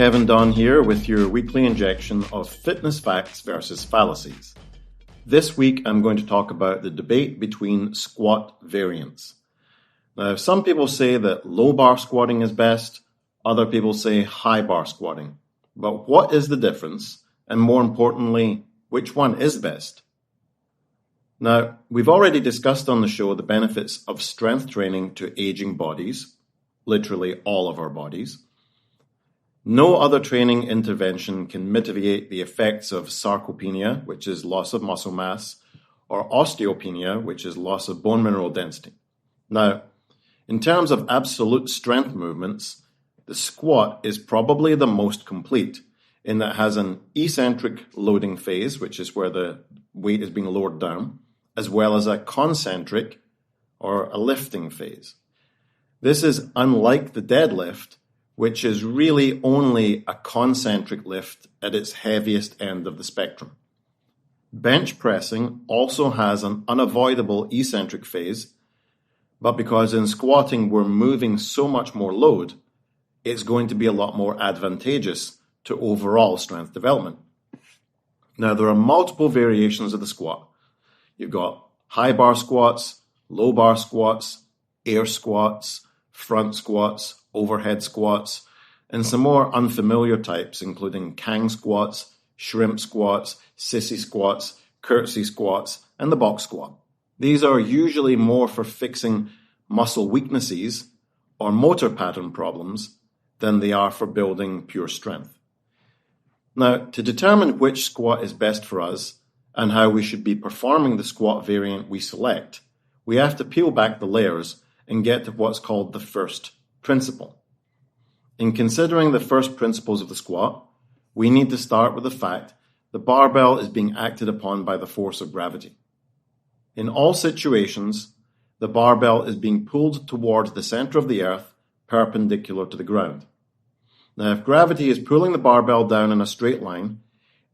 Kevin Dunn here with your weekly injection of fitness facts versus fallacies. This week I'm going to talk about the debate between squat variants. Now, some people say that low bar squatting is best, other people say high bar squatting. But what is the difference? And more importantly, which one is best? Now, we've already discussed on the show the benefits of strength training to aging bodies, literally all of our bodies. No other training intervention can mitigate the effects of sarcopenia, which is loss of muscle mass, or osteopenia, which is loss of bone mineral density. Now, in terms of absolute strength movements, the squat is probably the most complete in that it has an eccentric loading phase, which is where the weight is being lowered down, as well as a concentric or a lifting phase. This is unlike the deadlift, which is really only a concentric lift at its heaviest end of the spectrum. Bench pressing also has an unavoidable eccentric phase, but because in squatting we're moving so much more load, it's going to be a lot more advantageous to overall strength development. Now, there are multiple variations of the squat. You've got high bar squats, low bar squats, air squats, front squats, overhead squats, and some more unfamiliar types, including Kang squats, shrimp squats, sissy squats, curtsy squats, and the box squat. These are usually more for fixing muscle weaknesses or motor pattern problems than they are for building pure strength. Now, to determine which squat is best for us and how we should be performing the squat variant we select, we have to peel back the layers and get to what's called the first principle. In considering the first principles of the squat, we need to start with the fact the barbell is being acted upon by the force of gravity. In all situations, the barbell is being pulled towards the center of the earth, perpendicular to the ground. Now, if gravity is pulling the barbell down in a straight line,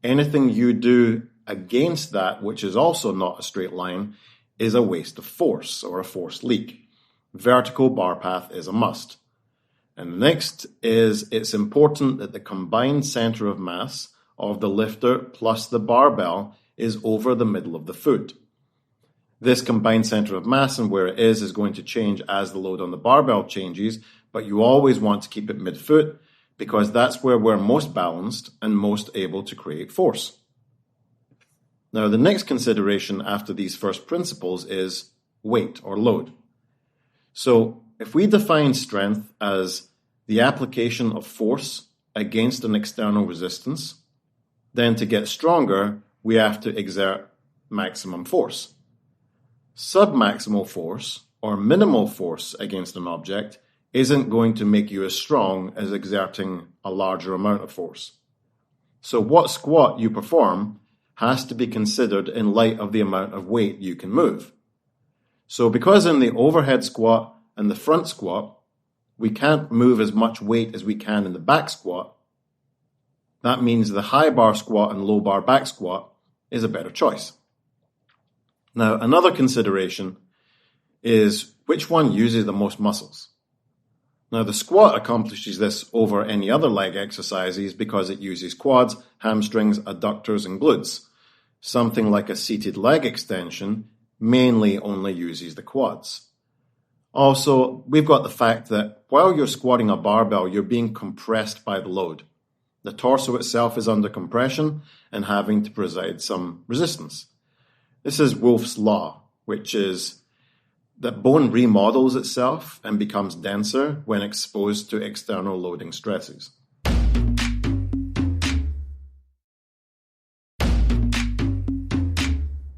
anything you do against that, which is also not a straight line, is a waste of force or a force leak. Vertical bar path is a must. And next is it's important that the combined center of mass of the lifter plus the barbell is over the middle of the foot. This combined center of mass and where it is going to change as the load on the barbell changes, but you always want to keep it mid-foot because that's where we're most balanced and most able to create force. Now, the next consideration after these first principles is weight or load. So, if we define strength as the application of force against an external resistance, then to get stronger, we have to exert maximum force. Submaximal force, or minimal force against an object, isn't going to make you as strong as exerting a larger amount of force. So what squat you perform has to be considered in light of the amount of weight you can move. So because in the overhead squat and the front squat, we can't move as much weight as we can in the back squat, that means the high bar squat and low bar back squat is a better choice. Now, another consideration is which one uses the most muscles. Now, the squat accomplishes this over any other leg exercises because it uses quads, hamstrings, adductors, and glutes. Something like a seated leg extension mainly only uses the quads. Also, we've got the fact that while you're squatting a barbell, you're being compressed by the load. The torso itself is under compression and having to provide some resistance. This is Wolff's law, which is that bone remodels itself and becomes denser when exposed to external loading stresses.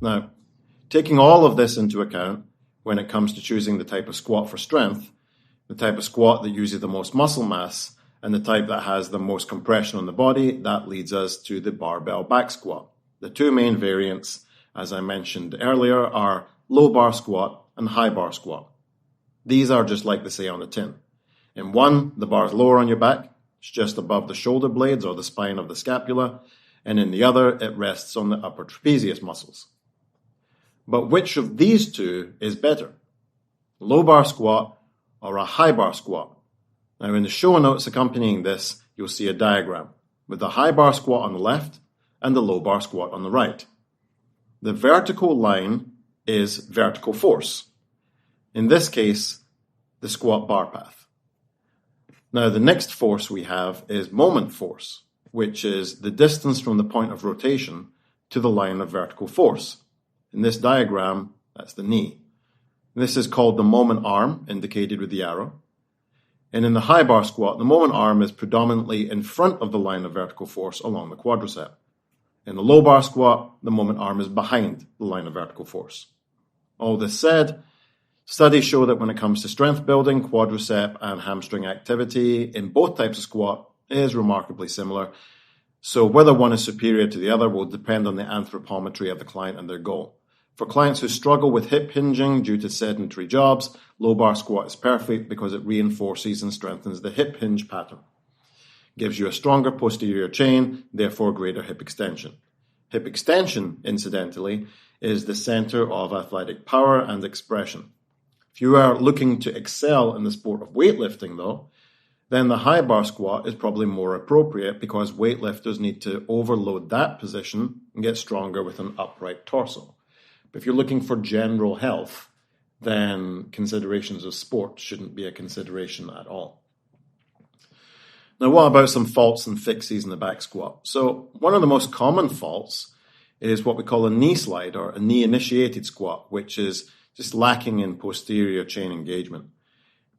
Now, taking all of this into account, when it comes to choosing the type of squat for strength, the type of squat that uses the most muscle mass, and the type that has the most compression on the body, that leads us to the barbell back squat. The two main variants, as I mentioned earlier, are low bar squat and high bar squat. These are just like they say on the tin. In one, the bar is lower on your back, it's just above the shoulder blades or the spine of the scapula, and in the other, it rests on the upper trapezius muscles. But which of these two is better? Low bar squat or a high bar squat? Now in the show notes accompanying this, you'll see a diagram with the high bar squat on the left and the low bar squat on the right. The vertical line is vertical force. In this case, the squat bar path. Now the next force we have is moment force, which is the distance from the point of rotation to the line of vertical force. In this diagram, that's the knee. This is called the moment arm, indicated with the arrow. And in the high bar squat, the moment arm is predominantly in front of the line of vertical force along the quadricep. In the low bar squat, the moment arm is behind the line of vertical force. All this said, studies show that when it comes to strength building, quadricep and hamstring activity in both types of squat is remarkably similar. So whether one is superior to the other will depend on the anthropometry of the client and their goal. For clients who struggle with hip hinging due to sedentary jobs, low bar squat is perfect because it reinforces and strengthens the hip hinge pattern. Gives you a stronger posterior chain, therefore greater hip extension. Hip extension, incidentally, is the center of athletic power and expression. If you are looking to excel in the sport of weightlifting, though, then the high bar squat is probably more appropriate because weightlifters need to overload that position and get stronger with an upright torso. But if you're looking for general health, then considerations of sport shouldn't be a consideration at all. Now, what about some faults and fixes in the back squat? So one of the most common faults is what we call a knee slide or a knee-initiated squat, which is just lacking in posterior chain engagement.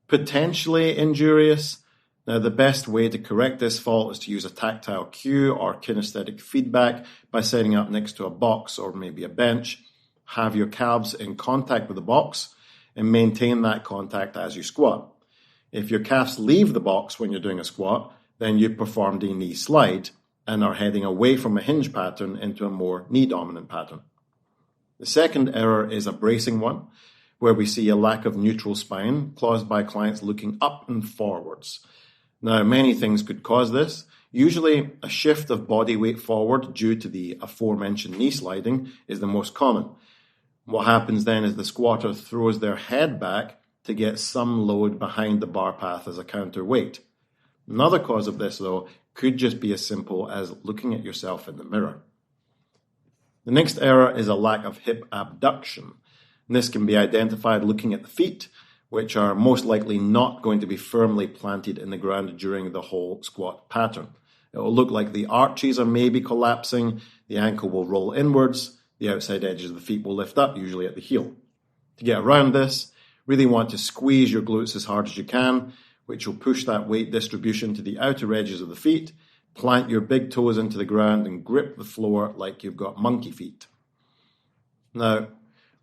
Potentially injurious. Now, the best way to correct this fault is to use a tactile cue or kinesthetic feedback by setting up next to a box or maybe a bench. Have your calves in contact with the box and maintain that contact as you squat. If your calves leave the box when you're doing a squat, then you've performed a knee slide and are heading away from a hinge pattern into a more knee-dominant pattern. The second error is a bracing one, where we see a lack of neutral spine caused by clients looking up and forwards. Now, many things could cause this. Usually, a shift of body weight forward due to the aforementioned knee sliding is the most common. What happens then is the squatter throws their head back to get some load behind the bar path as a counterweight. Another cause of this, though, could just be as simple as looking at yourself in the mirror. The next error is a lack of hip abduction. And this can be identified looking at the feet, which are most likely not going to be firmly planted in the ground during the whole squat pattern. It will look like the arches are maybe collapsing, the ankle will roll inwards, the outside edges of the feet will lift up, usually at the heel. To get around this, really want to squeeze your glutes as hard as you can, which will push that weight distribution to the outer edges of the feet, plant your big toes into the ground and grip the floor like you've got monkey feet. Now,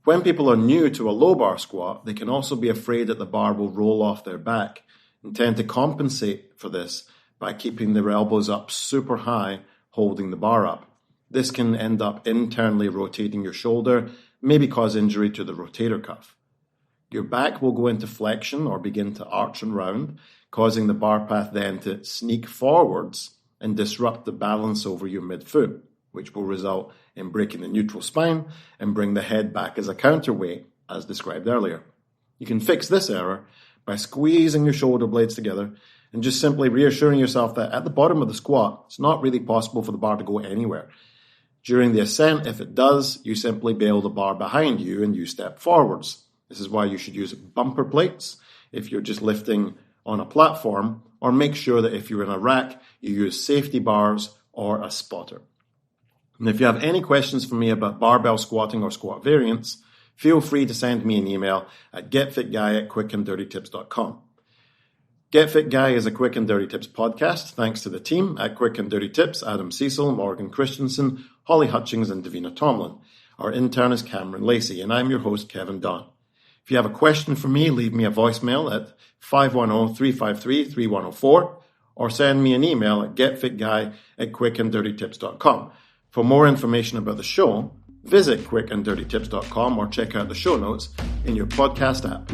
when people are new to a low bar squat, they can also be afraid that the bar will roll off their back and tend to compensate for this by keeping their elbows up super high, holding the bar up. This can end up internally rotating your shoulder, maybe cause injury to the rotator cuff. Your back will go into flexion or begin to arch and round, causing the bar path then to sneak forwards and disrupt the balance over your midfoot, which will result in breaking the neutral spine and bring the head back as a counterweight, as described earlier. You can fix this error by squeezing your shoulder blades together and just simply reassuring yourself that at the bottom of the squat, it's not really possible for the bar to go anywhere. During the ascent, if it does, you simply bail the bar behind you and you step forwards. This is why you should use bumper plates if you're just lifting on a platform, or make sure that if you're in a rack, you use safety bars or a spotter. And if you have any questions for me about barbell squatting or squat variants, feel free to send me an email at getfitguy@quickanddirtytips.com. Get Fit Guy is a Quick and Dirty Tips podcast, thanks to the team at Quick and Dirty Tips, Adam Cecil, Morgan Christensen, Holly Hutchings, and Davina Tomlin. Our intern is Cameron Lacey, and I'm your host, Kevin Don. If you have a question for me, leave me a voicemail at 510-353-3104 or send me an email at getfitguy@quickanddirtytips.com. For more information about the show, visit quickanddirtytips.com or check out the show notes in your podcast app.